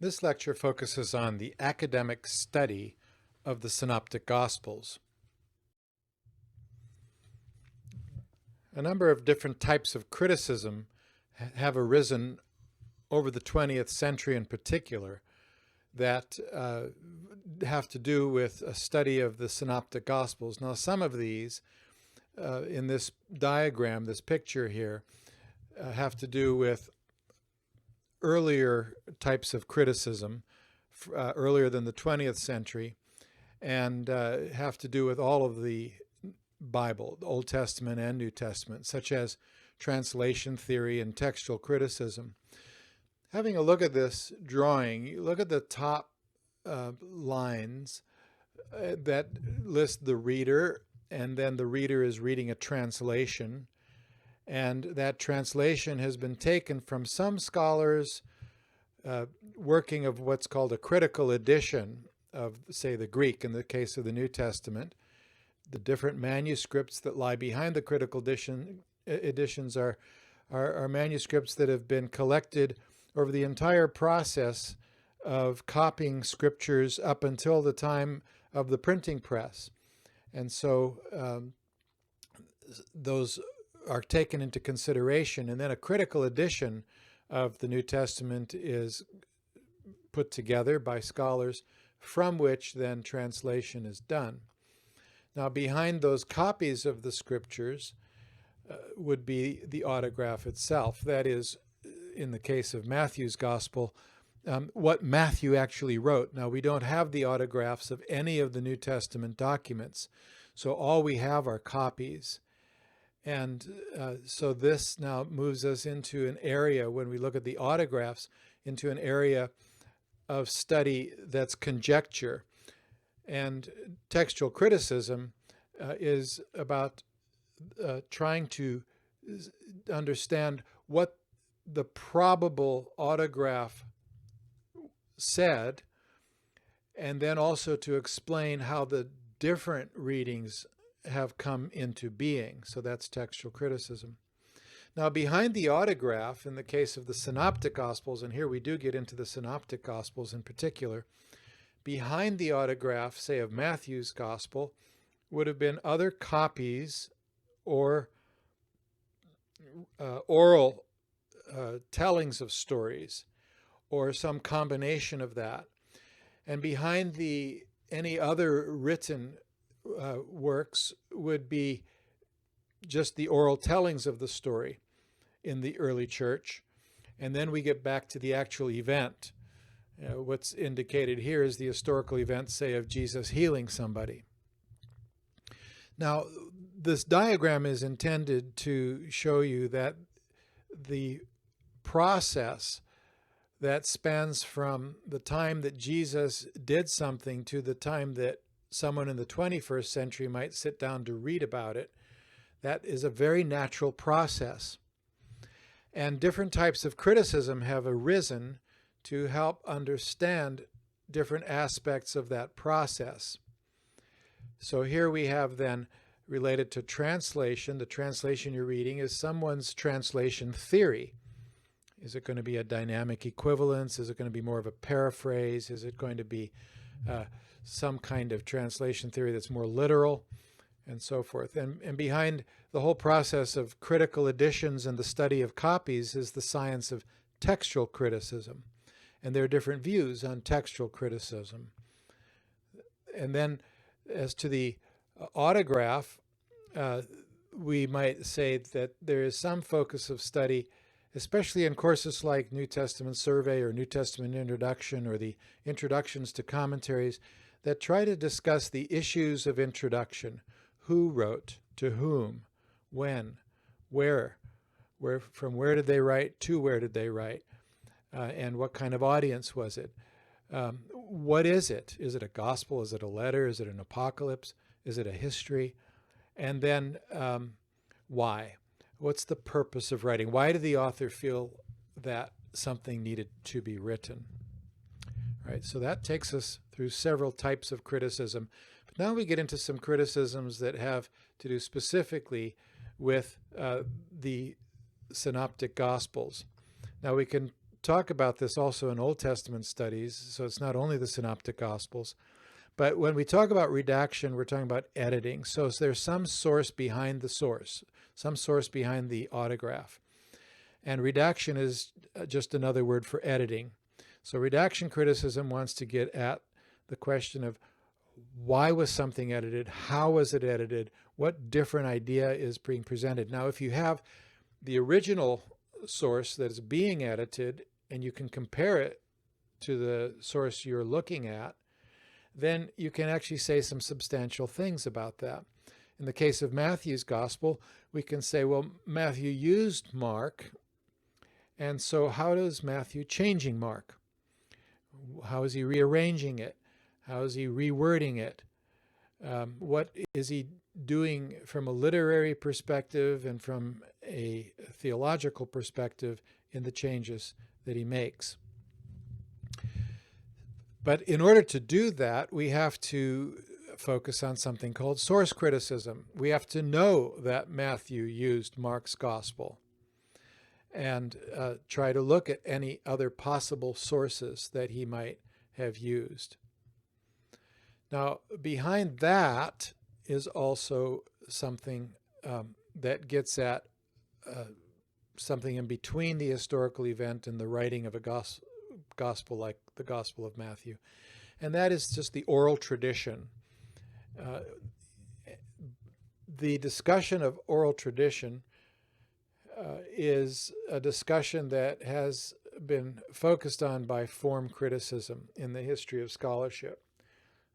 This lecture focuses on the academic study of the Synoptic Gospels. A number of different types of criticism have arisen over the 20th century in particular that have to do with a study of the Synoptic Gospels. Now, some of these in this diagram, this picture here, have to do with earlier types of criticism, earlier than the 20th century, and have to do with all of the Bible, the Old Testament and New Testament, such as translation theory and textual criticism. Having a look at this drawing, you look at the top lines that list the reader, and then the reader is reading a translation. And that translation has been taken from some scholars working of what's called a critical edition of, say, the Greek in the case of the New Testament. The different manuscripts that lie behind the critical editions are manuscripts that have been collected over the entire process of copying scriptures up until the time of the printing press. And so those are taken into consideration, and then a critical edition of the New Testament is put together by scholars, from which then translation is done. Now, behind those copies of the scriptures would be the autograph itself. That is, in the case of Matthew's gospel, what Matthew actually wrote. Now, we don't have the autographs of any of the New Testament documents, so all we have are copies. And so this now moves us into an area, when we look at the autographs, into an area of study that's conjecture. And textual criticism is about trying to understand what the probable autograph said, and then also to explain how the different readings have come into being. So that's textual criticism. Now, behind the autograph, in the case of the Synoptic Gospels, and here we do get into the Synoptic Gospels in particular, behind the autograph, say, of Matthew's Gospel, would have been other copies or oral tellings of stories, or some combination of that. And behind any other written works would be just the oral tellings of the story in the early church. And then we get back to the actual event. What's indicated here is the historical event, say, of Jesus healing somebody. Now, this diagram is intended to show you that the process that spans from the time that Jesus did something to the time that someone in the 21st century might sit down to read about it, that is a very natural process. And different types of criticism have arisen to help understand different aspects of that process. So here we have then, related to translation, the translation you're reading is someone's translation theory. Is it going to be a dynamic equivalence? Is it going to be more of a paraphrase? Is it going to be some kind of translation theory that's more literal, and so forth? And behind the whole process of critical editions and the study of copies is the science of textual criticism. And there are different views on textual criticism. And then as to the autograph, we might say that there is some focus of study, especially in courses like New Testament Survey or New Testament Introduction, or the introductions to commentaries, that try to discuss the issues of introduction. Who wrote, to whom, when, where, from where did they write, to where did they write, and what kind of audience was it? What is it? Is it a gospel? Is it a letter? Is it an apocalypse? Is it a history? And then why? What's the purpose of writing? Why did the author feel that something needed to be written? Right, so that takes us through several types of criticism. But now we get into some criticisms that have to do specifically with the Synoptic Gospels. Now we can talk about this also in Old Testament studies, so it's not only the Synoptic Gospels. But when we talk about redaction, we're talking about editing. So there's some source behind the source, some source behind the autograph. And redaction is just another word for editing. So redaction criticism wants to get at the question of why was something edited? How was it edited? What different idea is being presented? Now, if you have the original source that is being edited and you can compare it to the source you're looking at, then you can actually say some substantial things about that. In the case of Matthew's gospel, we can say, well, Matthew used Mark, and so how is Matthew changing Mark? How is he rearranging it? How is he rewording it? What is he doing from a literary perspective and from a theological perspective in the changes that he makes? But in order to do that, we have to focus on something called source criticism. We have to know that Matthew used Mark's gospel and try to look at any other possible sources that he might have used. Now, behind that is also something that gets at something in between the historical event and the writing of a gospel like the Gospel of Matthew. And that is just the oral tradition. The discussion of oral tradition is a discussion that has been focused on by form criticism in the history of scholarship.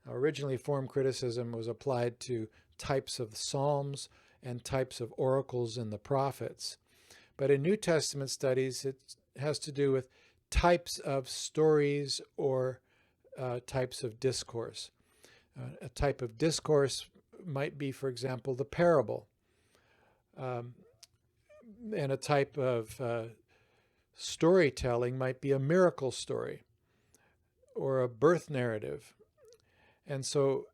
Originally, form criticism was applied to types of psalms and types of oracles in the prophets. But in New Testament studies, it has to do with types of stories or types of discourse. A type of discourse might be, for example, the parable. And a type of storytelling might be a miracle story or a birth narrative. And so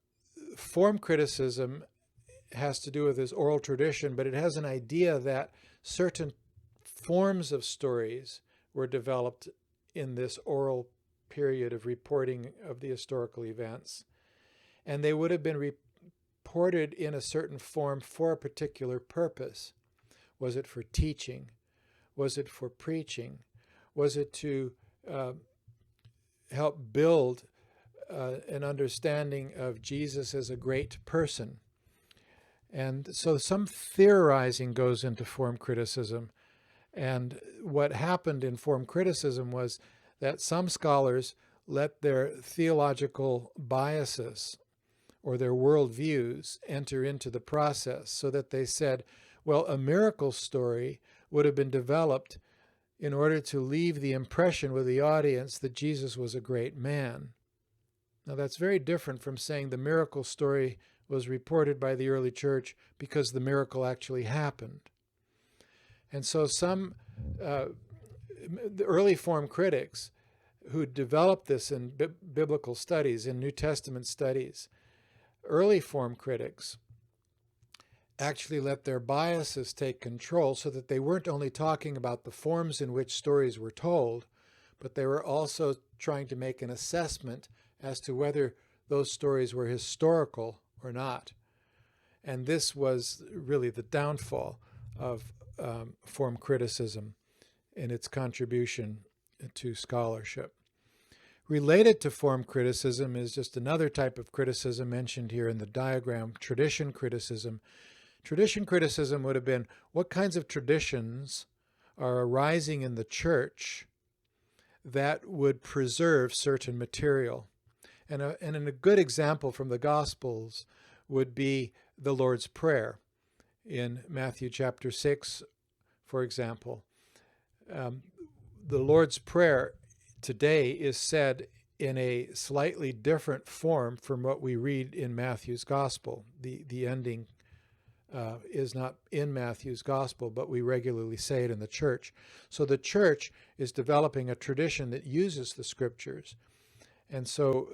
form criticism has to do with this oral tradition, but it has an idea that certain forms of stories were developed in this oral period of reporting of the historical events. And they would have been reported in a certain form for a particular purpose. Was it for teaching? Was it for preaching? Was it to help build an understanding of Jesus as a great person? And so some theorizing goes into form criticism. And what happened in form criticism was that some scholars let their theological biases or their worldviews enter into the process, so that they said, well, a miracle story would have been developed in order to leave the impression with the audience that Jesus was a great man. Now, that's very different from saying the miracle story was reported by the early church because the miracle actually happened. And so some the early form critics who developed this in biblical studies, in New Testament studies, early form critics actually let their biases take control, so that they weren't only talking about the forms in which stories were told, but they were also trying to make an assessment as to whether those stories were historical or not. And this was really the downfall of form criticism in its contribution to scholarship. Related to form criticism is just another type of criticism mentioned here in the diagram, tradition criticism. Tradition criticism would have been what kinds of traditions are arising in the church that would preserve certain material. And a good example from the Gospels would be the Lord's Prayer. In Matthew chapter 6, for example, the Lord's Prayer today is said in a slightly different form from what we read in Matthew's Gospel. The ending is not in Matthew's Gospel, but we regularly say it in the church. So the church is developing a tradition that uses the Scriptures. And so,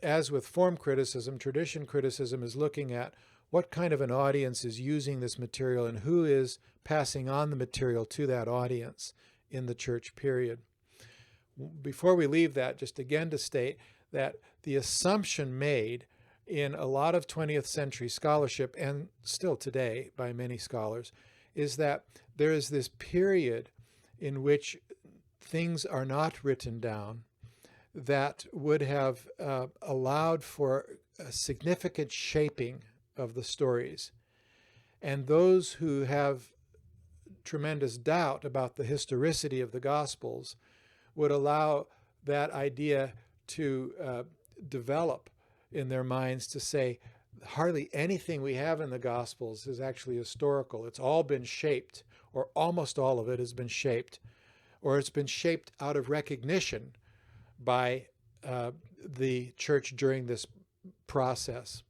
as with form criticism, tradition criticism is looking at what kind of an audience is using this material and who is passing on the material to that audience in the church period. before we leave that, just again to state that the assumption made in a lot of 20th century scholarship, and still today by many scholars, is that there is this period in which things are not written down that would have allowed for a significant shaping of the stories. And those who have tremendous doubt about the historicity of the Gospels would allow that idea to develop in their minds, to say hardly anything we have in the Gospels is actually historical. It's all been shaped, or almost all of it has been shaped, or it's been shaped out of recognition by the church during this process.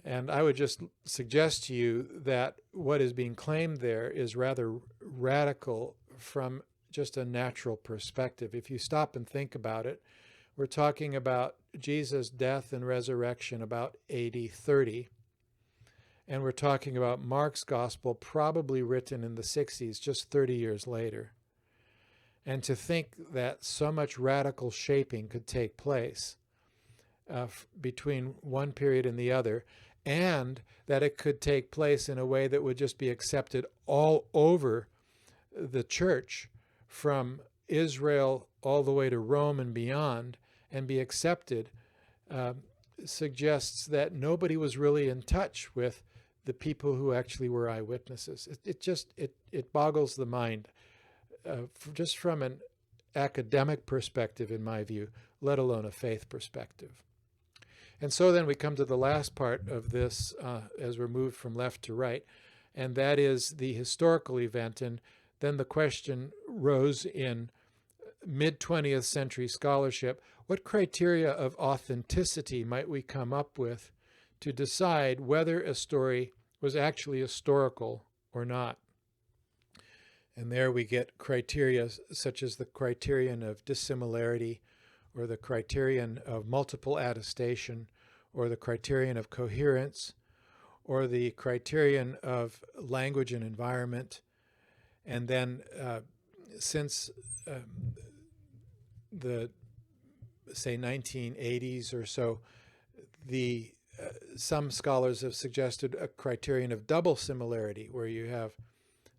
And I would just suggest to you that what is being claimed there is rather radical from just a natural perspective. If you stop and think about it, we're talking about Jesus' death and resurrection about AD 30. And we're talking about Mark's gospel probably written in the 60s, just 30 years later. And to think that so much radical shaping could take place between one period and the other, and that it could take place in a way that would just be accepted all over the church, from Israel all the way to Rome and beyond, and be accepted, suggests that nobody was really in touch with the people who actually were eyewitnesses. It boggles the mind, just from an academic perspective, in my view, let alone a faith perspective. And so then we come to the last part of this as we're moved from left to right, and that is the historical event. And then the question rose in mid-20th century scholarship, what criteria of authenticity might we come up with to decide whether a story was actually historical or not? And there we get criteria such as the criterion of dissimilarity, or the criterion of multiple attestation, or the criterion of coherence, or the criterion of language and environment. And then since the, say, 1980s or so, some scholars have suggested a criterion of double similarity, where you have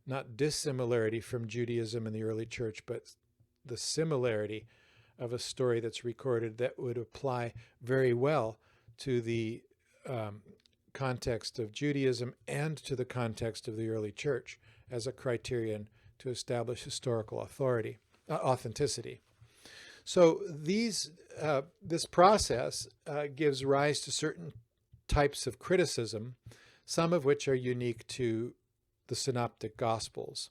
not dissimilarity from Judaism in the early church, but the similarity of a story that's recorded that would apply very well to the context of Judaism and to the context of the early church as a criterion to establish historical authenticity. So this process gives rise to certain types of criticism, some of which are unique to the Synoptic Gospels.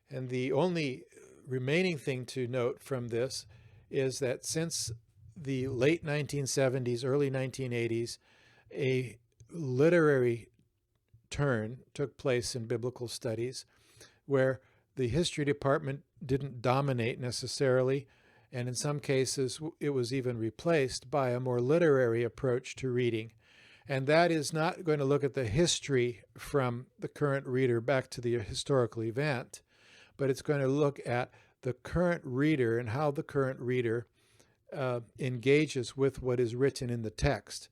And the only remaining thing to note from this is that since the late 1970s, early 1980s, a literary turn took place in biblical studies, where the history department didn't dominate necessarily, and in some cases it was even replaced by a more literary approach to reading. And that is not going to look at the history from the current reader back to the historical event, but it's going to look at the current reader and how the current reader engages with what is written in the text.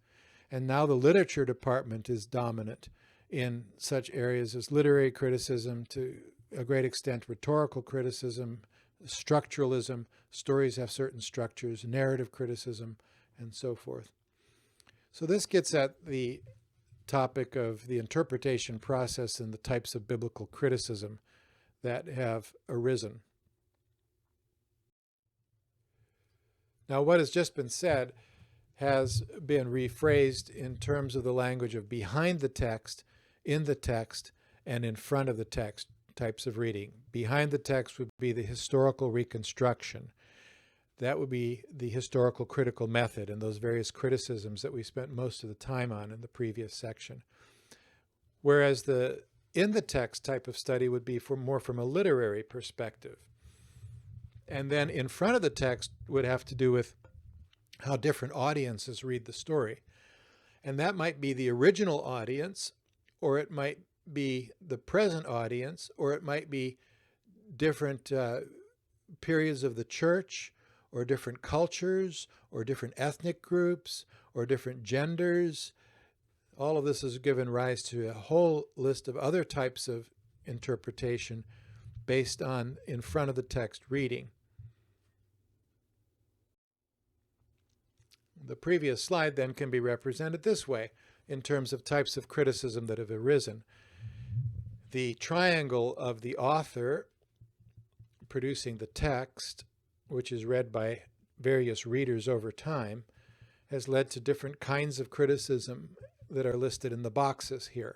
And now the literature department is dominant in such areas as literary criticism, to a great extent rhetorical criticism, structuralism, stories have certain structures, narrative criticism, and so forth. So this gets at the topic of the interpretation process and the types of biblical criticism that have arisen. Now, what has just been said has been rephrased in terms of the language of behind the text, in the text, and in front of the text types of reading. Behind the text would be the historical reconstruction. That would be the historical critical method and those various criticisms that we spent most of the time on in the previous section. Whereas the in the text type of study would be more from a literary perspective. And then in front of the text would have to do with how different audiences read the story. And that might be the original audience, or it might be the present audience, or it might be different periods of the church, or different cultures, or different ethnic groups, or different genders. All of this has given rise to a whole list of other types of interpretation based on in front of the text reading. The previous slide then can be represented this way in terms of types of criticism that have arisen. The triangle of the author producing the text, which is read by various readers over time, has led to different kinds of criticism that are listed in the boxes here.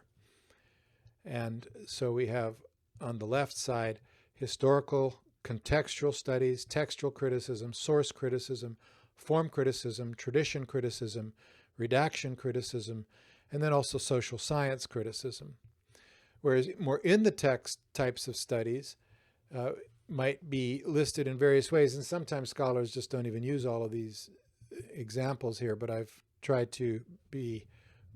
And so we have on the left side historical, contextual studies, textual criticism, source criticism, form criticism, tradition criticism, redaction criticism, and then also social science criticism. Whereas more in the text types of studies might be listed in various ways, and sometimes scholars just don't even use all of these examples here, but I've tried to be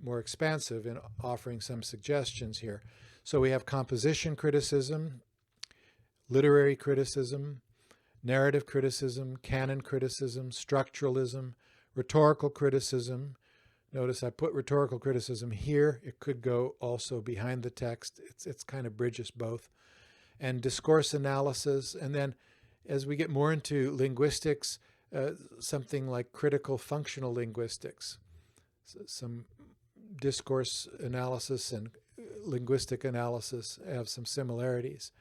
more expansive in offering some suggestions here. So we have composition criticism, literary criticism, narrative criticism, canon criticism, structuralism, rhetorical criticism. Notice I put rhetorical criticism here. It could go also behind the text. It's kind of bridges both. And discourse analysis. And then as we get more into linguistics, something like critical functional linguistics. So some discourse analysis and linguistic analysis have some similarities.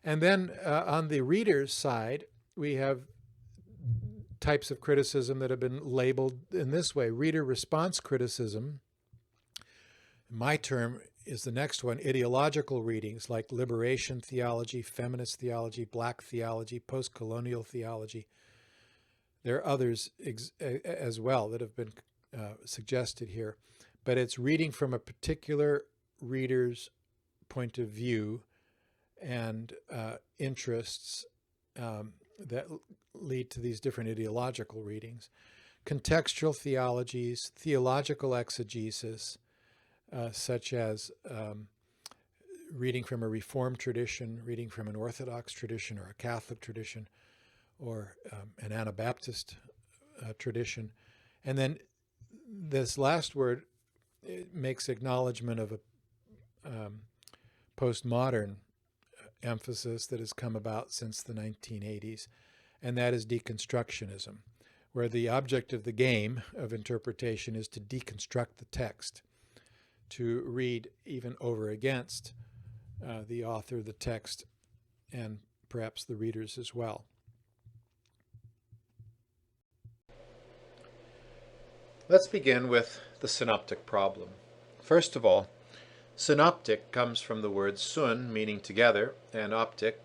And then on the reader's side, we have types of criticism that have been labeled in this way. Reader response criticism, my term is the next one, ideological readings like liberation theology, feminist theology, black theology, post-colonial theology. There are others as well that have been suggested here, but it's reading from a particular reader's point of view and interests that lead to these different ideological readings. Contextual theologies, theological exegesis, such as reading from a Reformed tradition, reading from an Orthodox tradition or a Catholic tradition, or an Anabaptist tradition. And then this last word makes acknowledgement of a postmodern emphasis that has come about since the 1980s, and that is deconstructionism, where the object of the game of interpretation is to deconstruct the text, to read even over against the author, the text, and perhaps the readers as well. Let's begin with the synoptic problem. First of all, synoptic comes from the word sun, meaning together, and optic,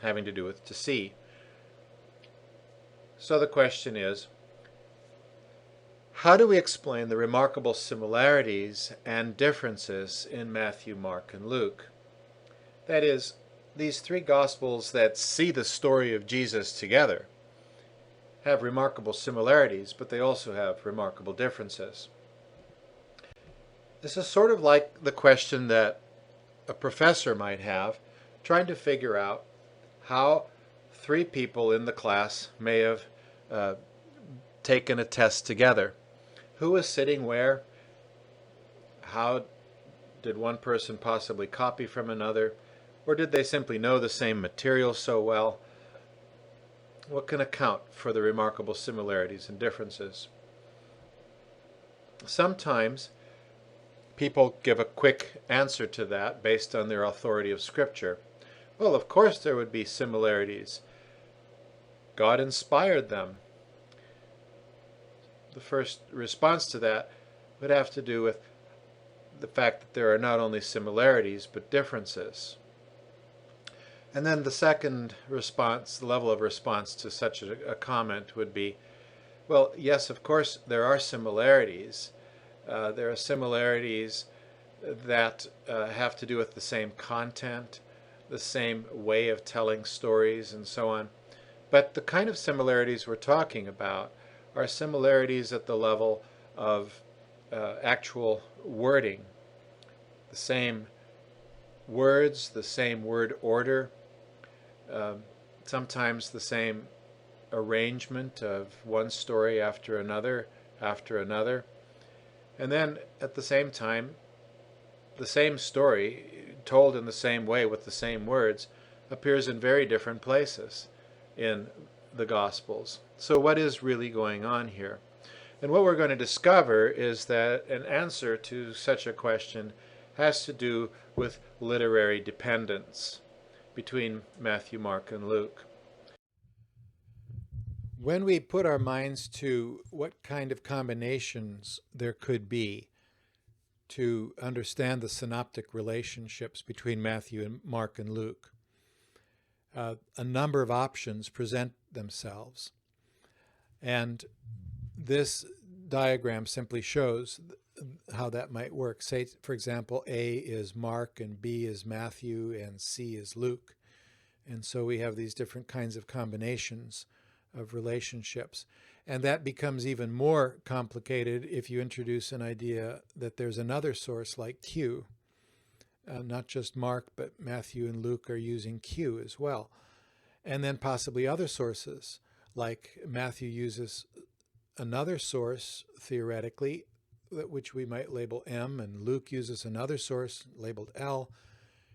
having to do with to see. So the question is, how do we explain the remarkable similarities and differences in Matthew, Mark, and Luke? That is, these three Gospels that see the story of Jesus together have remarkable similarities, but they also have remarkable differences. This is sort of like the question that a professor might have, trying to figure out how three people in the class may have taken a test together. Who was sitting where? How did one person possibly copy from another? Or did they simply know the same material so well? What can account for the remarkable similarities and differences? Sometimes people give a quick answer to that based on their authority of Scripture. Well, of course there would be similarities. God inspired them. The first response to that would have to do with the fact that there are not only similarities but differences. And then the second response, the level of response to such a comment would be, well, yes, of course there are similarities. There are similarities that have to do with the same content, the same way of telling stories, and so on. But the kind of similarities we're talking about are similarities at the level of actual wording. The same words, the same word order, sometimes the same arrangement of one story after another, and then at the same time, the same story, told in the same way with the same words, appears in very different places in the Gospels. So what is really going on here? And what we're going to discover is that an answer to such a question has to do with literary dependence between Matthew, Mark, and Luke. When we put our minds to what kind of combinations there could be to understand the synoptic relationships between Matthew and Mark and Luke, a number of options present themselves. And this diagram simply shows how that might work. Say, for example, A is Mark and B is Matthew and C is Luke. And so we have these different kinds of combinations of relationships. And that becomes even more complicated if you introduce an idea that there's another source like Q. Not just Mark, but Matthew and Luke are using Q as well. And then possibly other sources, like Matthew uses another source, theoretically, which we might label M, and Luke uses another source labeled L.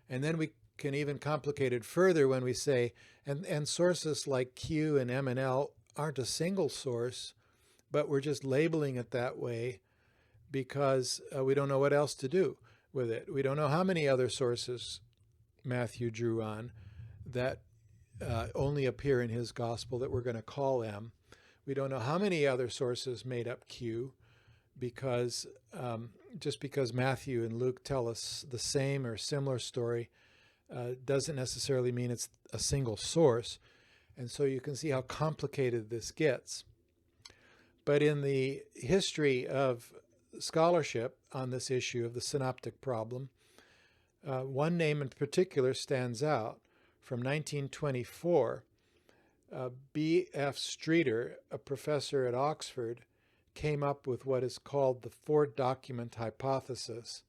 And then we can even complicate it further when we say, and sources like Q and M and L aren't a single source, but we're just labeling it that way because we don't know what else to do with it. We don't know how many other sources Matthew drew on that only appear in his gospel that we're going to call M. We don't know how many other sources made up Q, because just because Matthew and Luke tell us the same or similar story doesn't necessarily mean it's a single source. And so you can see how complicated this gets. But in the history of scholarship on this issue of the synoptic problem, one name in particular stands out. From 1924, B.F. Streeter, a professor at Oxford, came up with what is called the four-document hypothesis,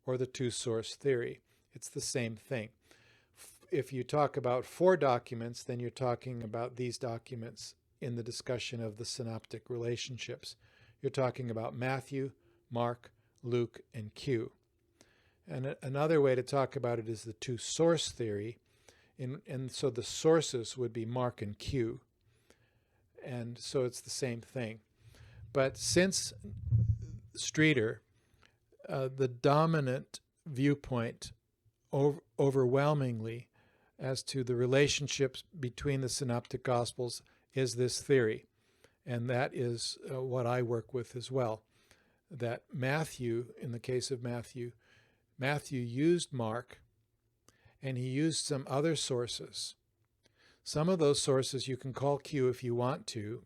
or the two-source theory. It's the same thing. If you talk about four documents, then you're talking about these documents in the discussion of the synoptic relationships. You're talking about Matthew, Mark, Luke, and Q. And another way to talk about it is the two-source theory. And so the sources would be Mark and Q. And so it's the same thing. But since Streeter, the dominant viewpoint overwhelmingly as to the relationships between the synoptic gospels is this theory. And that is what I work with as well. That Matthew, in the case of Matthew used Mark, and he used some other sources. Some of those sources you can call Q if you want to,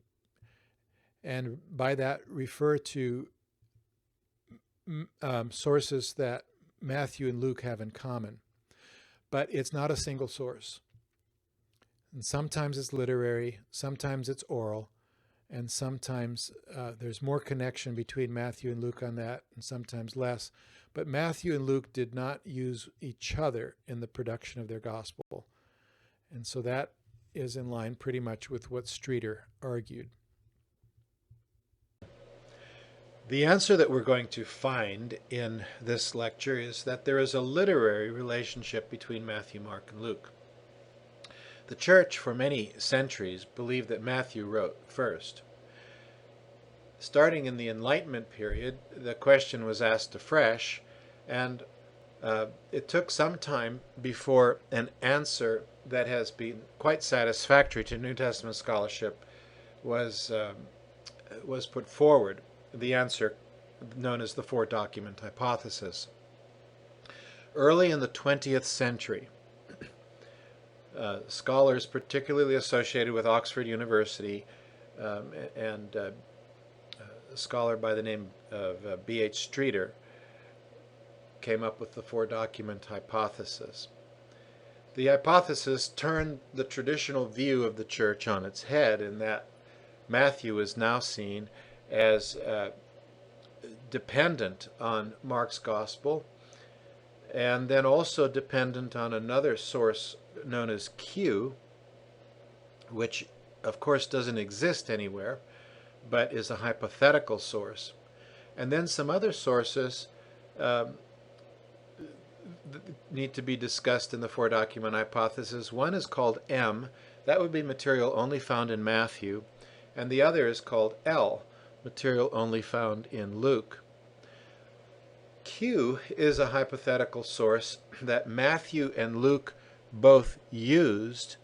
and by that refer to sources that Matthew and Luke have in common. But it's not a single source. And sometimes it's literary, sometimes it's oral, and sometimes there's more connection between Matthew and Luke on that, and sometimes less. But Matthew and Luke did not use each other in the production of their gospel. And so that is in line pretty much with what Streeter argued. The answer that we're going to find in this lecture is that there is a literary relationship between Matthew, Mark, and Luke. The church for many centuries believed that Matthew wrote first. Starting in the Enlightenment period, the question was asked afresh, and it took some time before an answer that has been quite satisfactory to New Testament scholarship was put forward. The answer known as the four-document hypothesis. Early in the 20th century, scholars particularly associated with Oxford University and a scholar by the name of B.H. Streeter came up with the four-document hypothesis. The hypothesis turned the traditional view of the church on its head, in that Matthew is now seen as dependent on Mark's gospel, and then also dependent on another source known as Q, which of course doesn't exist anywhere, but is a hypothetical source. And then some other sources um, need to be discussed in the four document hypothesis. One is called M. That would be material only found in Matthew. And the other is called L, material only found in Luke. Q is a hypothetical source that Matthew and Luke both used.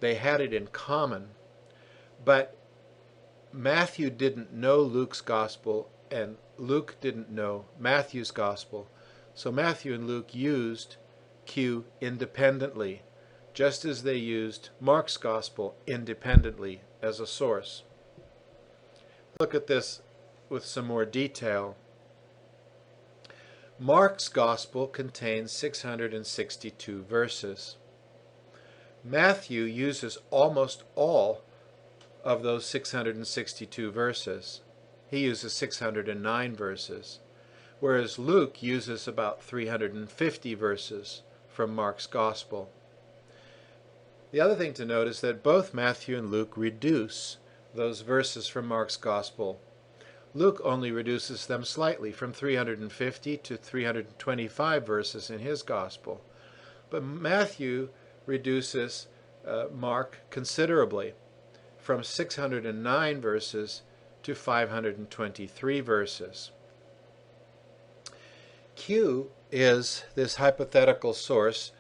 They had it in common. But Matthew didn't know Luke's gospel, and Luke didn't know Matthew's gospel. So Matthew and Luke used Q independently, just as they used Mark's gospel independently as a source. Look at this with some more detail. Mark's gospel contains 662 verses. Matthew uses almost all of those 662 verses. He uses 609 verses, whereas Luke uses about 350 verses from Mark's gospel. The other thing to note is that both Matthew and Luke reduce those verses from Mark's gospel. Luke only reduces them slightly, from 350 to 325 verses in his gospel. But Matthew reduces Mark considerably, from 609 verses to 523 verses. Q is this hypothetical source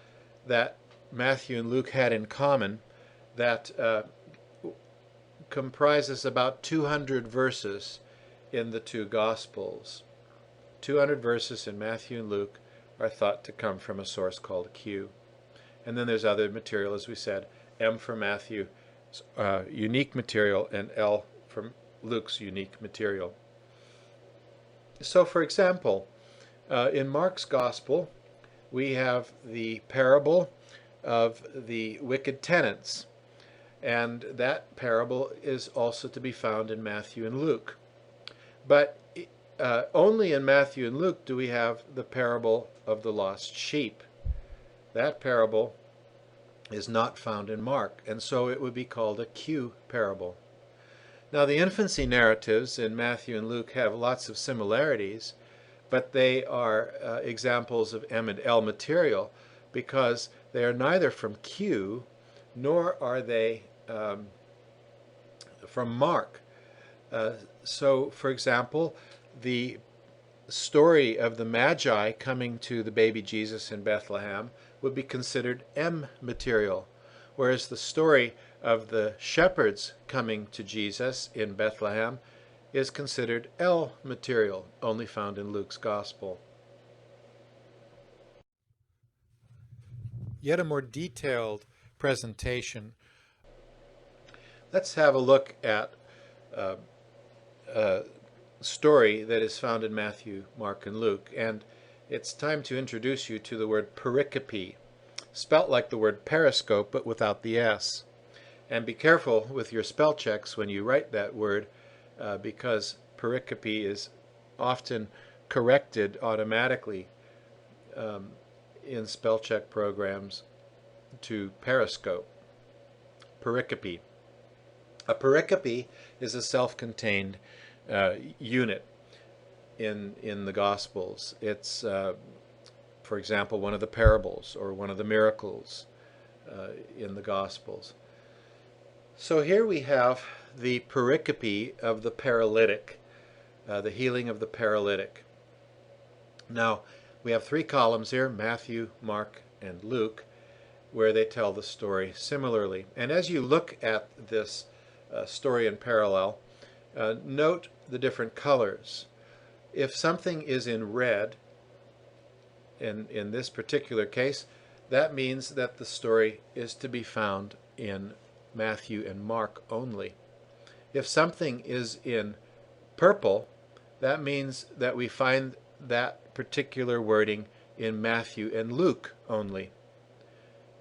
that Matthew and Luke had in common that comprises about 200 verses in the two Gospels. 200 verses in Matthew and Luke are thought to come from a source called Q. And then there's other material, as we said, M for Matthew, unique material, and L from Luke's unique material. So, for example, in Mark's Gospel, we have the parable of the wicked tenants, and that parable is also to be found in Matthew and Luke. But only in Matthew and Luke do we have the parable of the lost sheep. That parable is not found in Mark, and so it would be called a Q parable. Now, the infancy narratives in Matthew and Luke have lots of similarities, but they are examples of M and L material because they are neither from Q nor are they from Mark. So, for example, the story of the Magi coming to the baby Jesus in Bethlehem would be considered M material, whereas the story of the shepherds coming to Jesus in Bethlehem is considered L material, only found in Luke's Gospel. Yet a more detailed presentation. Let's have a look at a story that is found in Matthew, Mark, and Luke. And it's time to introduce you to the word pericope, spelt like the word periscope, but without the S. And be careful with your spell checks when you write that word, because pericope is often corrected automatically in spell check programs to periscope. Pericope. A pericope is a self-contained unit in the Gospels. It's, for example, one of the parables or one of the miracles in the Gospels. So here we have the pericope of the paralytic, the healing of the paralytic. Now, we have three columns here, Matthew, Mark, and Luke, where they tell the story similarly. And as you look at this story in parallel, note the different colors. If something is in red, in this particular case, that means that the story is to be found in Matthew and Mark only. If something is in purple, that means that we find that particular wording in Matthew and Luke only.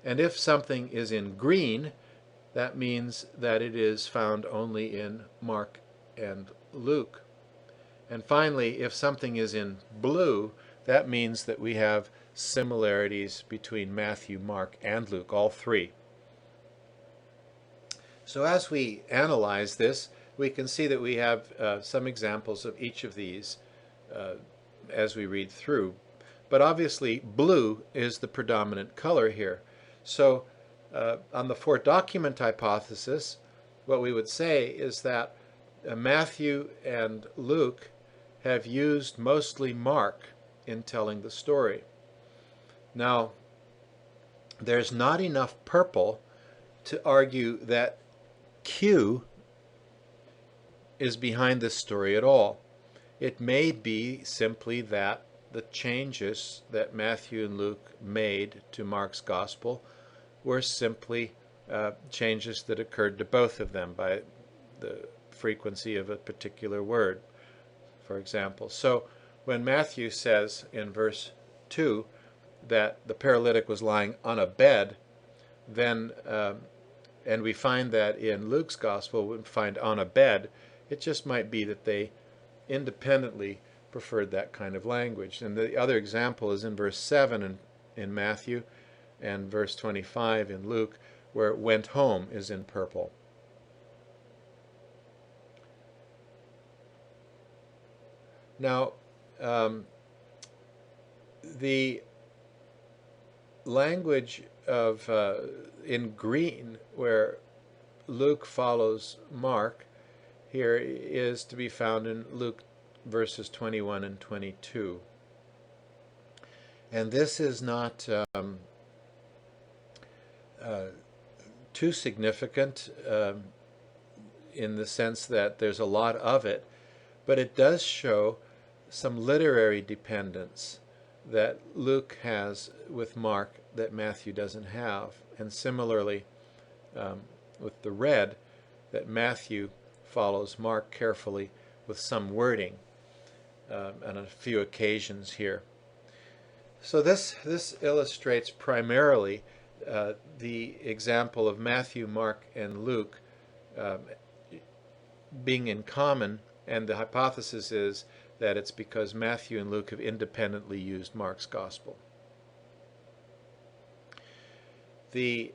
And if something is in green, that means that it is found only in Mark and Luke. And finally, if something is in blue, that means that we have similarities between Matthew, Mark, and Luke, all three. So as we analyze this, we can see that we have some examples of each of these as we read through. But obviously blue is the predominant color here. So on the for document hypothesis, what we would say is that Matthew and Luke have used mostly Mark in telling the story. Now, there's not enough purple to argue that Q is behind this story at all. It may be simply that the changes that Matthew and Luke made to Mark's gospel were simply changes that occurred to both of them by the frequency of a particular word, for example. So when Matthew says in verse 2 that the paralytic was lying on a bed, then, and we find that in Luke's gospel, we find on a bed, it just might be that they independently preferred that kind of language. And the other example is in verse 7 in Matthew and verse 25 in Luke, where went home is in purple. Now, the language of in green, where Luke follows Mark, here is to be found in Luke verses 21 and 22. And this is not too significant in the sense that there's a lot of it, but it does show some literary dependence that Luke has with Mark that Matthew doesn't have, and similarly with the red, that Matthew follows Mark carefully with some wording on a few occasions here. So this illustrates primarily the example of Matthew, Mark, and Luke being in common, and the hypothesis is that it's because Matthew and Luke have independently used Mark's gospel. The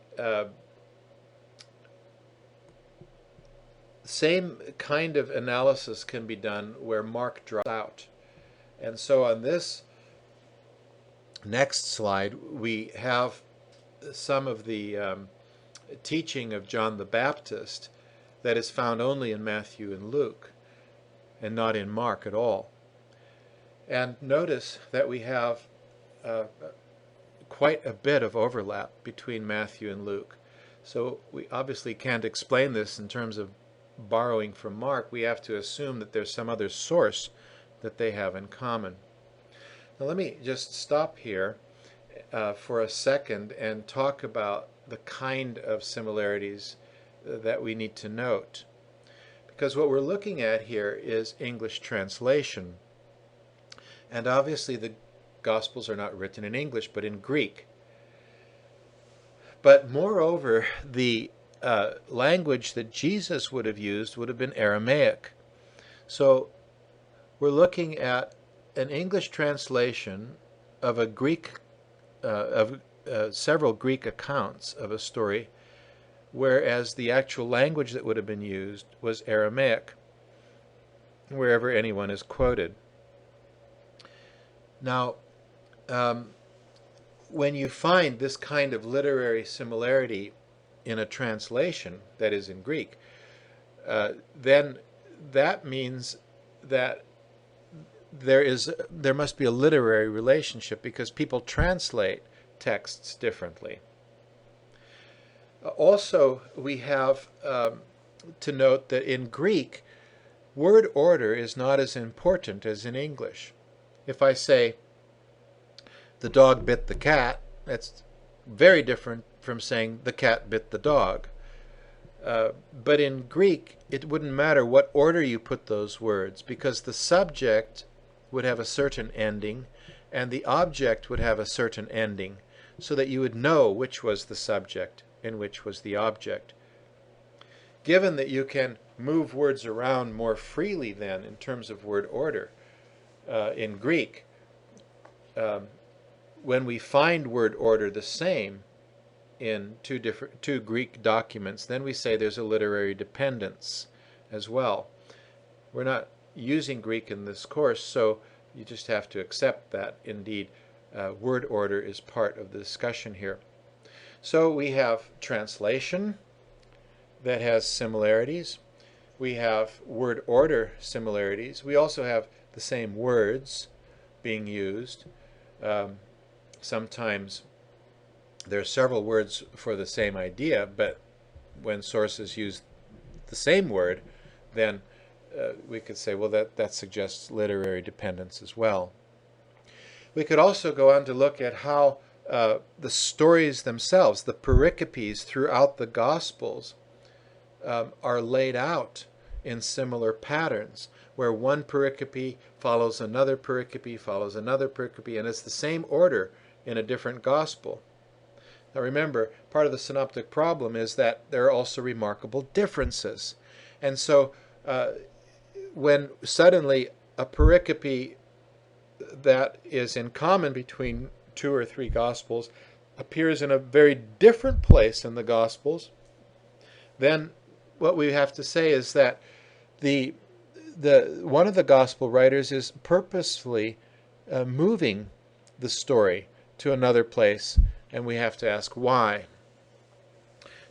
same kind of analysis can be done where Mark drops out. And so on this next slide, we have some of the teaching of John the Baptist that is found only in Matthew and Luke and not in Mark at all. And notice that we have quite a bit of overlap between Matthew and Luke. So we obviously can't explain this in terms of borrowing from Mark. We have to assume that there's some other source that they have in common. Now let me just stop here for a second and talk about the kind of similarities that we need to note. Because what we're looking at here is English translation. And obviously the Gospels are not written in English, but in Greek. But moreover, the language that Jesus would have used would have been Aramaic. So we're looking at an English translation of a Greek, several Greek accounts of a story, whereas the actual language that would have been used was Aramaic, wherever anyone is quoted. Now, when you find this kind of literary similarity in a translation that is in Greek, then that means that there must be a literary relationship, because people translate texts differently. Also, we have to note that in Greek, word order is not as important as in English. If I say, the dog bit the cat, that's very different from saying the cat bit the dog. But in Greek, it wouldn't matter what order you put those words, because the subject would have a certain ending and the object would have a certain ending, so that you would know which was the subject and which was the object. Given that you can move words around more freely then in terms of word order in Greek, when we find word order the same, in two Greek documents, then we say there's a literary dependence as well. We're not using Greek in this course, so you just have to accept that indeed word order is part of the discussion here. So we have translation that has similarities. We have word order similarities. We also have the same words being used. Sometimes there are several words for the same idea, but when sources use the same word, then we could say, well, that suggests literary dependence as well. We could also go on to look at how the stories themselves, the pericopes throughout the Gospels, are laid out in similar patterns, where one pericope follows another pericope, and it's the same order in a different Gospel. Now remember, part of the synoptic problem is that there are also remarkable differences. And so when suddenly a pericope that is in common between 2 or 3 Gospels appears in a very different place in the Gospels, then what we have to say is that one of the Gospel writers is purposefully moving the story to another place, and we have to ask why.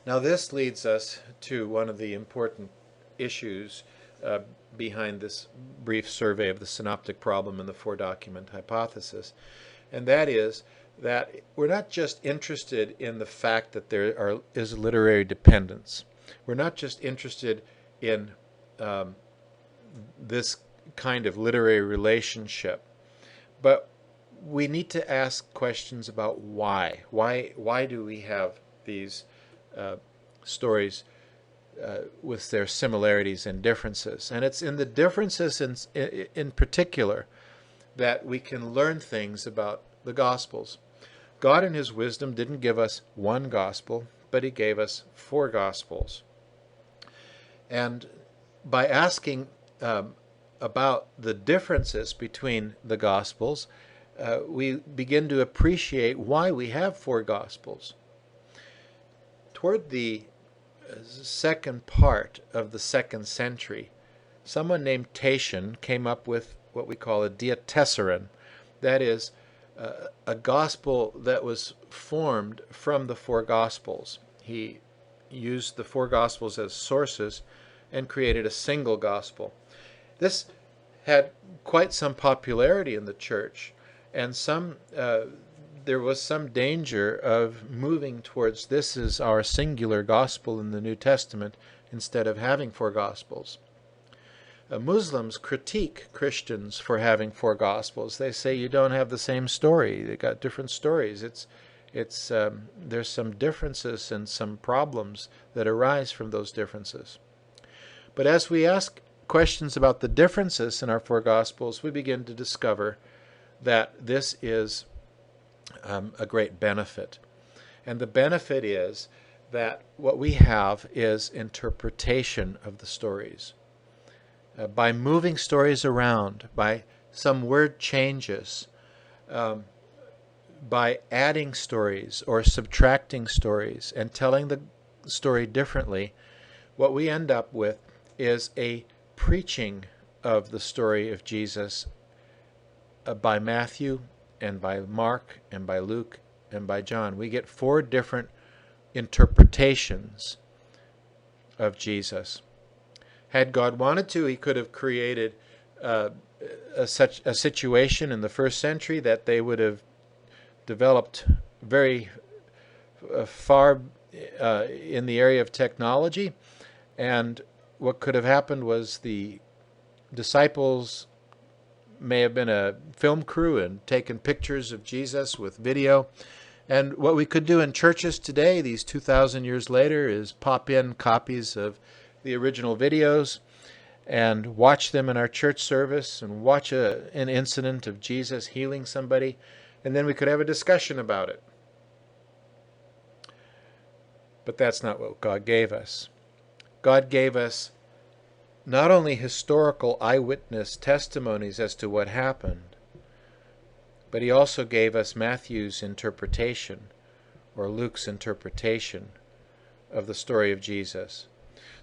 Now this leads us to one of the important issues behind this brief survey of the synoptic problem and the 4-document hypothesis, and that is that we're not just interested in the fact that there is literary dependence. We're not just interested in this kind of literary relationship, but we need to ask questions about why. Why do we have these stories with their similarities and differences? And it's in the differences in particular that we can learn things about the Gospels. God in His wisdom didn't give us one Gospel, but He gave us 4 Gospels. And by asking about the differences between the Gospels, we begin to appreciate why we have 4 Gospels. Toward the second part of the 2nd century, someone named Tatian came up with what we call a diatessaron. That is, a gospel that was formed from the 4 Gospels. He used the 4 Gospels as sources and created a single gospel. This had quite some popularity in the church, and there was some danger of moving towards this is our singular gospel in the New Testament instead of having 4 Gospels. Muslims critique Christians for having 4 Gospels. They say you don't have the same story. They got different stories. There's some differences and some problems that arise from those differences. But as we ask questions about the differences in our 4 Gospels, we begin to discover that this is a great benefit. And the benefit is that what we have is interpretation of the stories. By moving stories around, by some word changes, by adding stories or subtracting stories and telling the story differently, what we end up with is a preaching of the story of Jesus by Matthew and by Mark and by Luke and by John. We get 4 different interpretations of Jesus. Had God wanted to, He could have created such a situation in the 1st century that they would have developed very far in the area of technology, and what could have happened was the disciples may have been a film crew and taken pictures of Jesus with video. And what we could do in churches today, these 2,000 years later, is pop in copies of the original videos and watch them in our church service and watch an incident of Jesus healing somebody, and then we could have a discussion about it. But that's not what God gave us. God gave us not only historical eyewitness testimonies as to what happened, but He also gave us Matthew's interpretation, or Luke's interpretation of the story of Jesus.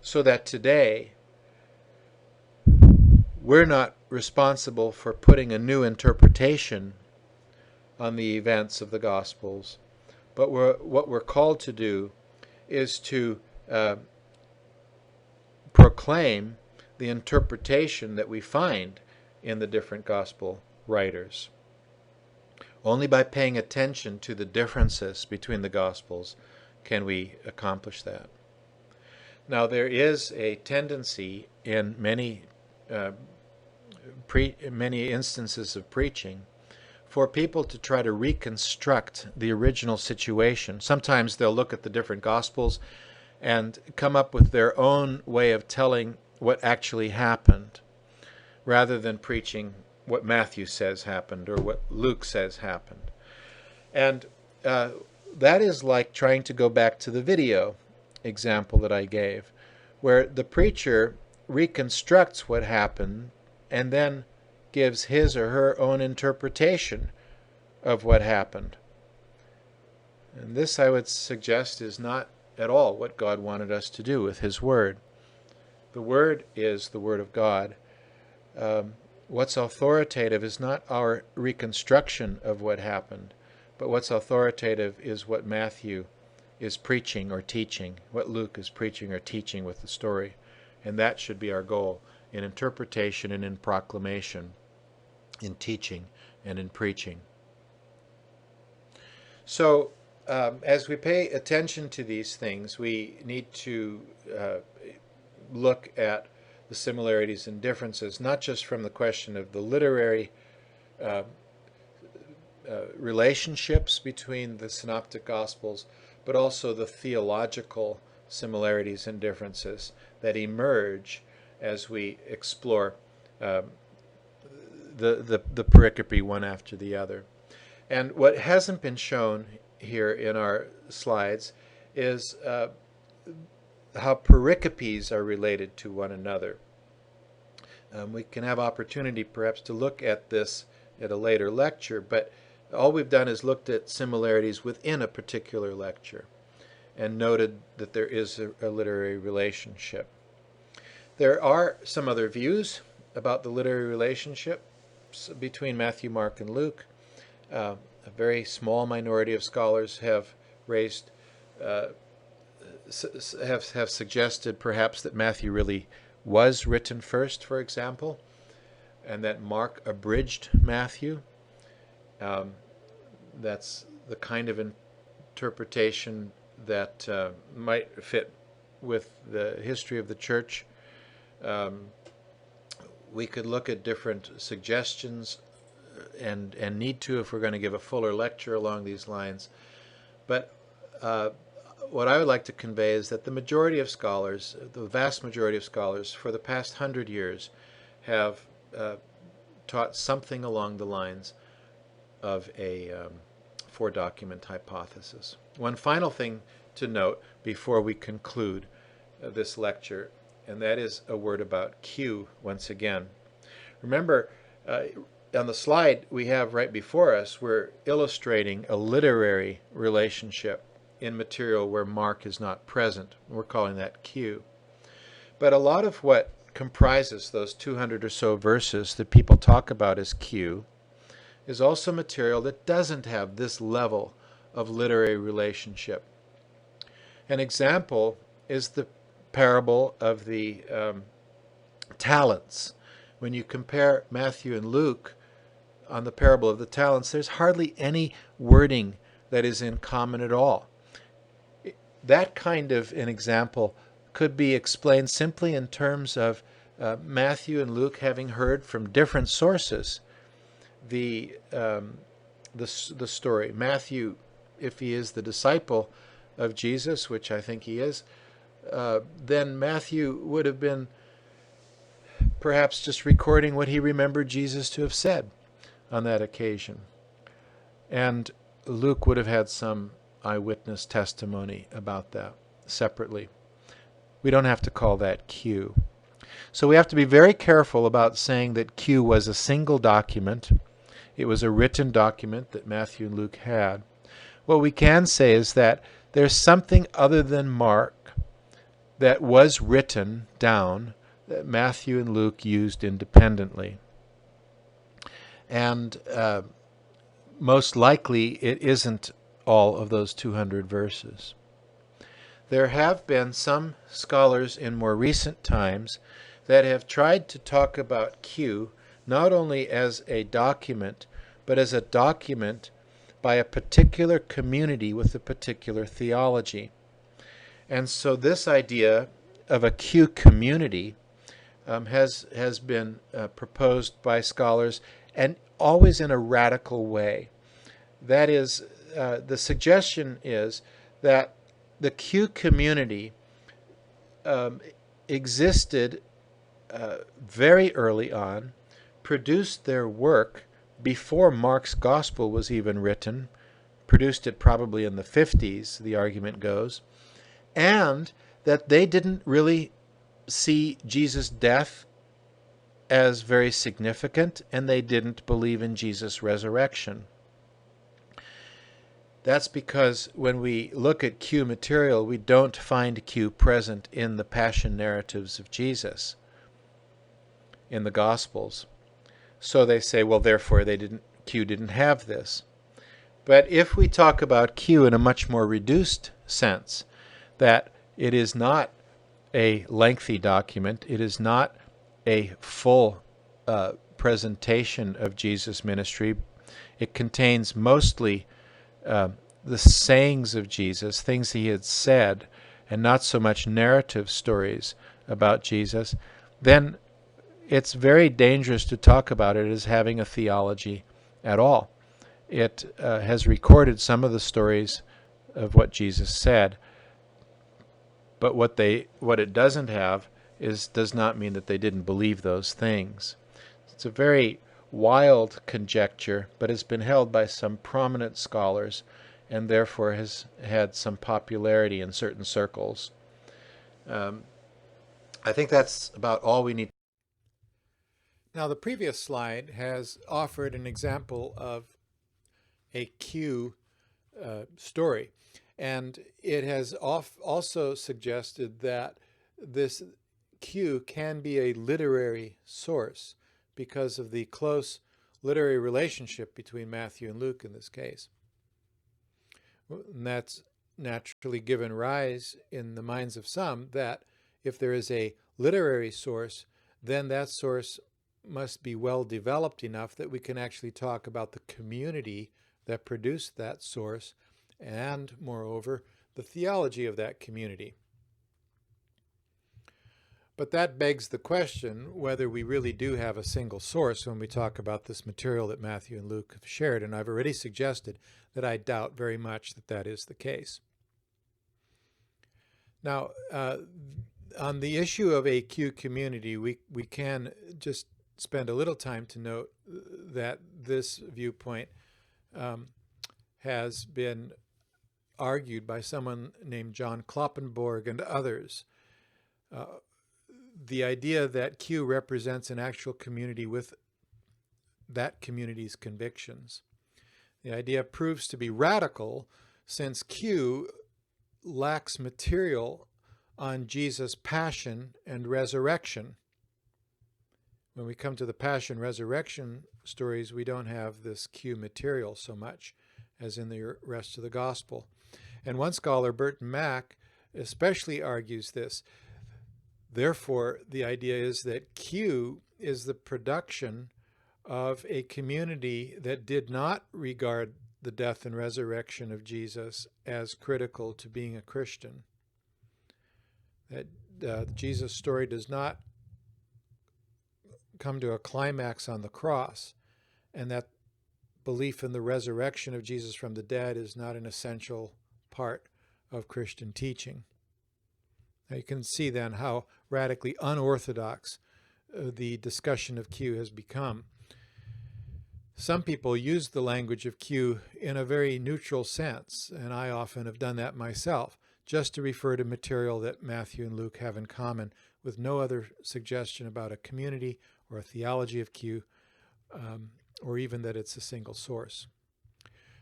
So that today, we're not responsible for putting a new interpretation on the events of the Gospels, but what we're called to do is to proclaim the interpretation that we find in the different Gospel writers. Only by paying attention to the differences between the Gospels can we accomplish that. Now, there is a tendency in many instances of preaching for people to try to reconstruct the original situation. Sometimes they'll look at the different Gospels and come up with their own way of telling what actually happened, rather than preaching what Matthew says happened or what Luke says happened. And that is like trying to go back to the video example that I gave, where the preacher reconstructs what happened and then gives his or her own interpretation of what happened. And this, I would suggest, is not at all what God wanted us to do with His Word. The Word is the Word of God. What's authoritative is not our reconstruction of what happened, but what's authoritative is what Matthew is preaching or teaching, what Luke is preaching or teaching with the story. And that should be our goal in interpretation and in proclamation, in teaching and in preaching. So, as we pay attention to these things, we need to look at the similarities and differences, not just from the question of the literary relationships between the Synoptic Gospels, but also the theological similarities and differences that emerge as we explore the pericope one after the other. And what hasn't been shown here in our slides is how pericopes are related to one another. We can have opportunity perhaps to look at this at a later lecture, but all we've done is looked at similarities within a particular lecture and noted that there is a literary relationship. There are some other views about the literary relationships between Matthew, Mark, and Luke. A very small minority of scholars have raised, have suggested perhaps that Matthew really was written first, for example, and that Mark abridged Matthew. That's the kind of interpretation that might fit with the history of the church. We could look at different suggestions and need to if we're going to give a fuller lecture along these lines. But what I would like to convey is that the majority of scholars, the vast majority of scholars, for the past 100 years have taught something along the lines of a four-document hypothesis. One final thing to note before we conclude this lecture, and that is a word about Q once again. Remember, on the slide we have right before us, we're illustrating a literary relationship in material where Mark is not present. We're calling that Q. But a lot of what comprises those 200 or so verses that people talk about as Q is also material that doesn't have this level of literary relationship. An example is the parable of the talents. When you compare Matthew and Luke on the parable of the talents, there's hardly any wording that is in common at all. That kind of an example could be explained simply in terms of Matthew and Luke having heard from different sources the story. Matthew, if he is the disciple of Jesus, which I think he is, then Matthew would have been perhaps just recording what he remembered Jesus to have said on that occasion. And Luke would have had some eyewitness testimony about that separately. We don't have to call that Q. So we have to be very careful about saying that Q was a single document. It was a written document that Matthew and Luke had. what we can say is that there's something other than Mark that was written down that Matthew and Luke used independently. And most likely it isn't all of those 200 verses. There have been some scholars in more recent times that have tried to talk about Q not only as a document, but as a document by a particular community with a particular theology. And so this idea of a Q community has been proposed by scholars, and always in a radical way. That is, the suggestion is that the Q community existed very early on, produced their work before Mark's Gospel was even written, produced it probably in the 50s, the argument goes, and that they didn't really see Jesus' death as very significant, and they didn't believe in Jesus' resurrection. That's because when we look at Q material, we don't find Q present in the passion narratives of Jesus, in the Gospels. So they say, well, therefore Q didn't have this. But if we talk about Q in a much more reduced sense, that it is not a lengthy document, it is not a full presentation of Jesus' ministry. It contains mostly the sayings of Jesus, things he had said, and not so much narrative stories about Jesus, then it's very dangerous to talk about it as having a theology at all. It has recorded some of the stories of what Jesus said, but what it doesn't have does not mean that they didn't believe those things. It's a very wild conjecture, but has been held by some prominent scholars, and therefore has had some popularity in certain circles. I think that's about all we need. Now, the previous slide has offered an example of a Q story, and it has also suggested that this Q can be a literary source because of the close literary relationship between Matthew and Luke in this case. And that's naturally given rise in the minds of some that if there is a literary source, then that source must be well developed enough that we can actually talk about the community that produced that source and, moreover, the theology of that community. But that begs the question whether we really do have a single source when we talk about this material that Matthew and Luke have shared, and I've already suggested that I doubt very much that that is the case. Now, on the issue of a Q community, we can just spend a little time to note that this viewpoint has been argued by someone named John Kloppenborg and others. The idea that Q represents an actual community with that community's convictions. The idea proves to be radical since Q lacks material on Jesus' passion and resurrection. When we come to the passion resurrection stories, we don't have this Q material so much as in the rest of the gospel. And one scholar, Burton Mack, especially argues this. Therefore, the idea is that Q is the production of a community that did not regard the death and resurrection of Jesus as critical to being a Christian. That Jesus' story does not come to a climax on the cross, and that belief in the resurrection of Jesus from the dead is not an essential part of Christian teaching. Now you can see then how radically unorthodox the discussion of Q has become. Some people use the language of Q in a very neutral sense, and I often have done that myself, just to refer to material that Matthew and Luke have in common, with no other suggestion about a community or a theology of Q, or even that it's a single source.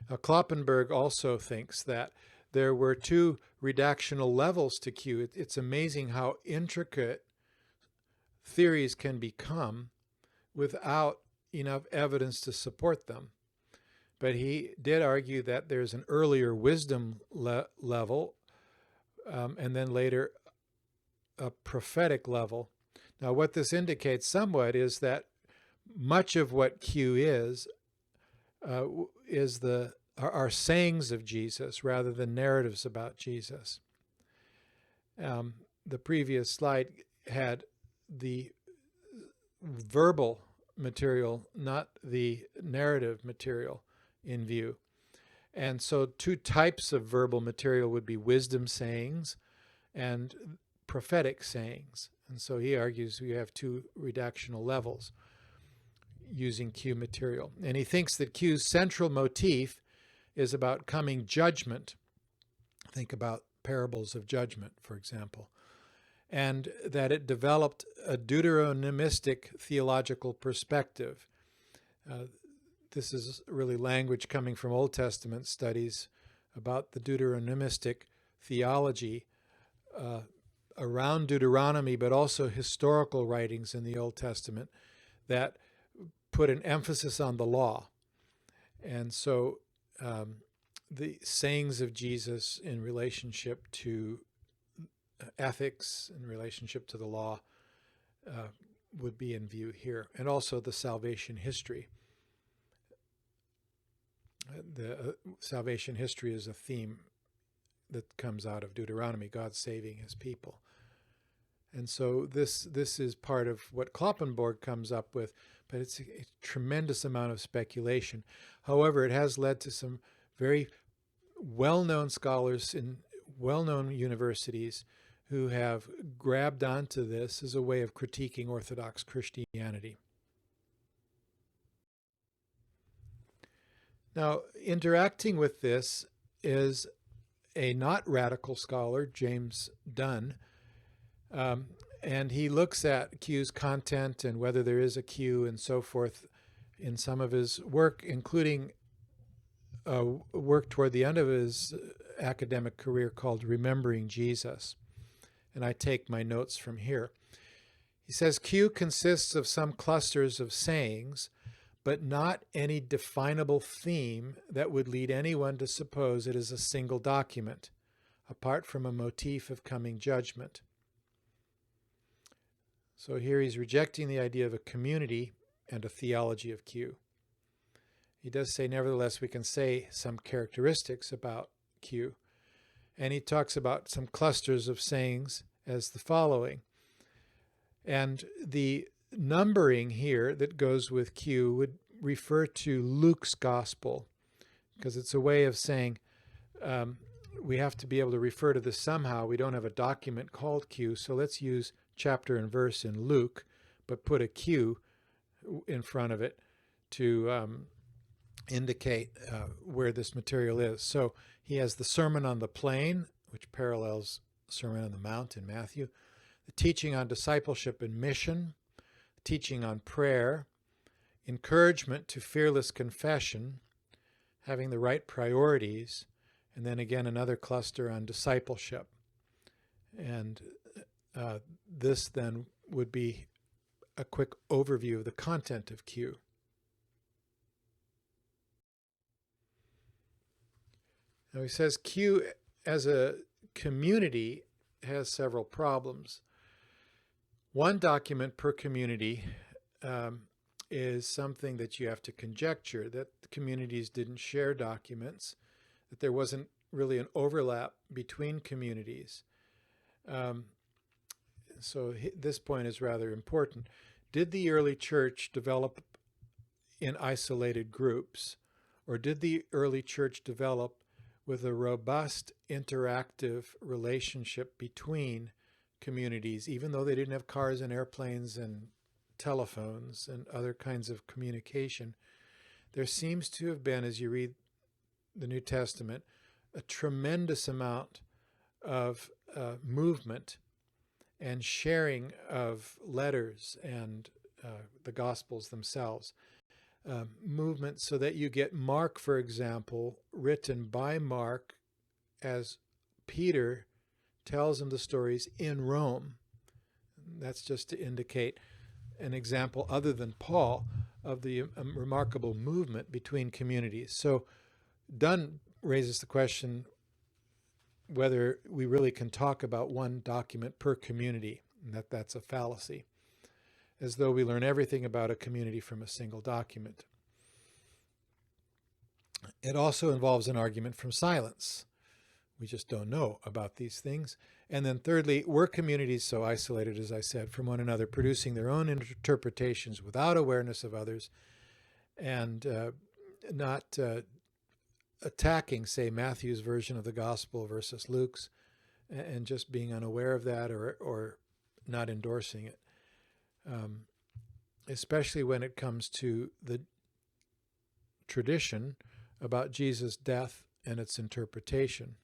Kloppenberg also thinks that there were two redactional levels to Q. It's amazing how intricate theories can become without enough evidence to support them. But he did argue that there's an earlier wisdom level, and then later a prophetic level. Now, what this indicates somewhat is that much of what Q is are sayings of Jesus rather than narratives about Jesus. The previous slide had the verbal material, not the narrative material, in view. And so two types of verbal material would be wisdom sayings and prophetic sayings. And so he argues we have two redactional levels using Q material. And he thinks that Q's central motif is about coming judgment. Think about parables of judgment, for example. And that it developed a Deuteronomistic theological perspective. This is really language coming from Old Testament studies about the Deuteronomistic theology around Deuteronomy, but also historical writings in the Old Testament that put an emphasis on the law. And so the sayings of Jesus in relationship to ethics, in relationship to the law, would be in view here. And also the salvation history. The salvation history is a theme that comes out of Deuteronomy, God saving his people. And so this is part of what Kloppenborg comes up with, but it's a tremendous amount of speculation. However, it has led to some very well-known scholars in well-known universities who have grabbed onto this as a way of critiquing Orthodox Christianity. Now, interacting with this is a not radical scholar, James Dunn, and he looks at Q's content and whether there is a Q and so forth in some of his work, including work toward the end of his academic career called Remembering Jesus. And I take my notes from here. He says, Q consists of some clusters of sayings, but not any definable theme that would lead anyone to suppose it is a single document, apart from a motif of coming judgment. So here he's rejecting the idea of a community and a theology of Q. He does say, nevertheless, we can say some characteristics about Q. And he talks about some clusters of sayings as the following. And the numbering here that goes with Q would refer to Luke's gospel, because it's a way of saying we have to be able to refer to this somehow. We don't have a document called Q, so let's use chapter and verse in Luke, but put a Q in front of it to indicate where this material is. So he has the Sermon on the Plain, which parallels Sermon on the Mount in Matthew, the teaching on discipleship and mission, teaching on prayer, encouragement to fearless confession, having the right priorities, and then again another cluster on discipleship. And this then would be a quick overview of the content of Q. Now he says Q as a community has several problems. One document per community is something that you have to conjecture, that the communities didn't share documents, that there wasn't really an overlap between communities. So this point is rather important. Did the early church develop in isolated groups, or did the early church develop with a robust interactive relationship between communities, even though they didn't have cars and airplanes and telephones and other kinds of communication? There seems to have been, as you read the New Testament, a tremendous amount of movement and sharing of letters and the Gospels themselves. movement, so that you get Mark, for example, written by Mark as Peter tells him the stories in Rome. That's just to indicate an example other than Paul of the remarkable movement between communities. So Dunn raises the question whether we really can talk about one document per community, and that's a fallacy, as though we learn everything about a community from a single document. It also involves an argument from silence. We just don't know about these things. And then thirdly, were communities so isolated, as I said, from one another, producing their own interpretations without awareness of others, and not attacking, say, Matthew's version of the gospel versus Luke's, and just being unaware of that, or not endorsing it, especially when it comes to the tradition about Jesus' death and its interpretation.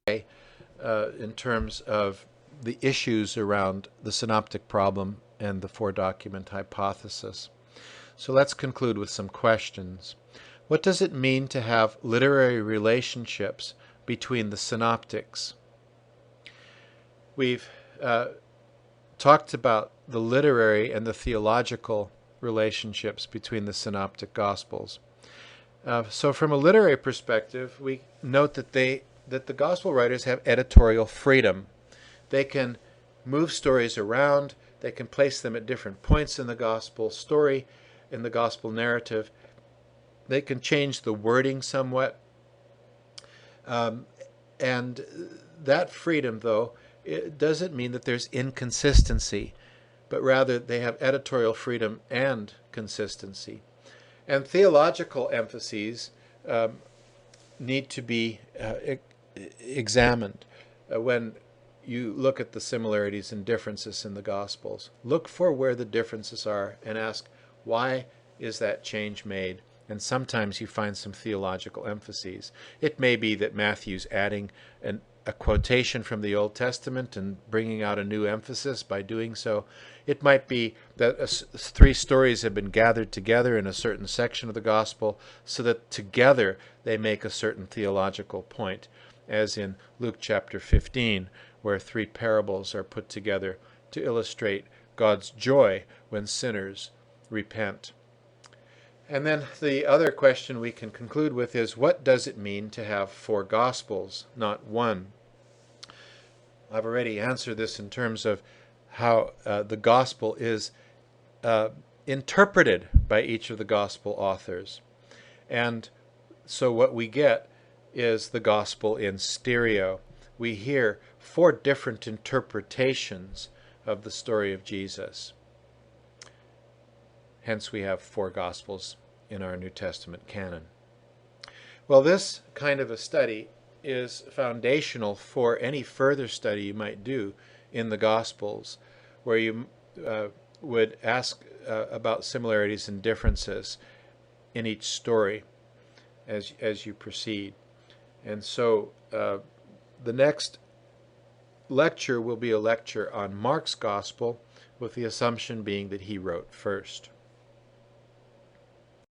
In terms of the issues around the synoptic problem and the four-document hypothesis. So let's conclude with some questions. What does it mean to have literary relationships between the synoptics? We've talked about the literary and the theological relationships between the synoptic gospels. So from a literary perspective, we note that the gospel writers have editorial freedom. They can move stories around, they can place them at different points in the gospel story, in the gospel narrative. They can change the wording somewhat. And that freedom, though, it doesn't mean that there's inconsistency, but rather they have editorial freedom and consistency. And theological emphases need to be examined when you look at the similarities and differences in the Gospels. Look for where the differences are and ask, why is that change made? And sometimes you find some theological emphases. It may be that Matthew's adding a quotation from the Old Testament and bringing out a new emphasis by doing so. It might be that three stories have been gathered together in a certain section of the Gospel so that together they make a certain theological point, as in Luke chapter 15, where three parables are put together to illustrate God's joy when sinners repent. And then the other question we can conclude with is, what does it mean to have four Gospels, not one? I've already answered this in terms of how the Gospel is interpreted by each of the Gospel authors. And so what we get is the Gospel in stereo. We hear four different interpretations of the story of Jesus. Hence we have four Gospels in our New Testament canon. Well, this kind of a study is foundational for any further study you might do in the Gospels, where you would ask about similarities and differences in each story as you proceed. And so the next lecture will be a lecture on Mark's Gospel, with the assumption being that he wrote first.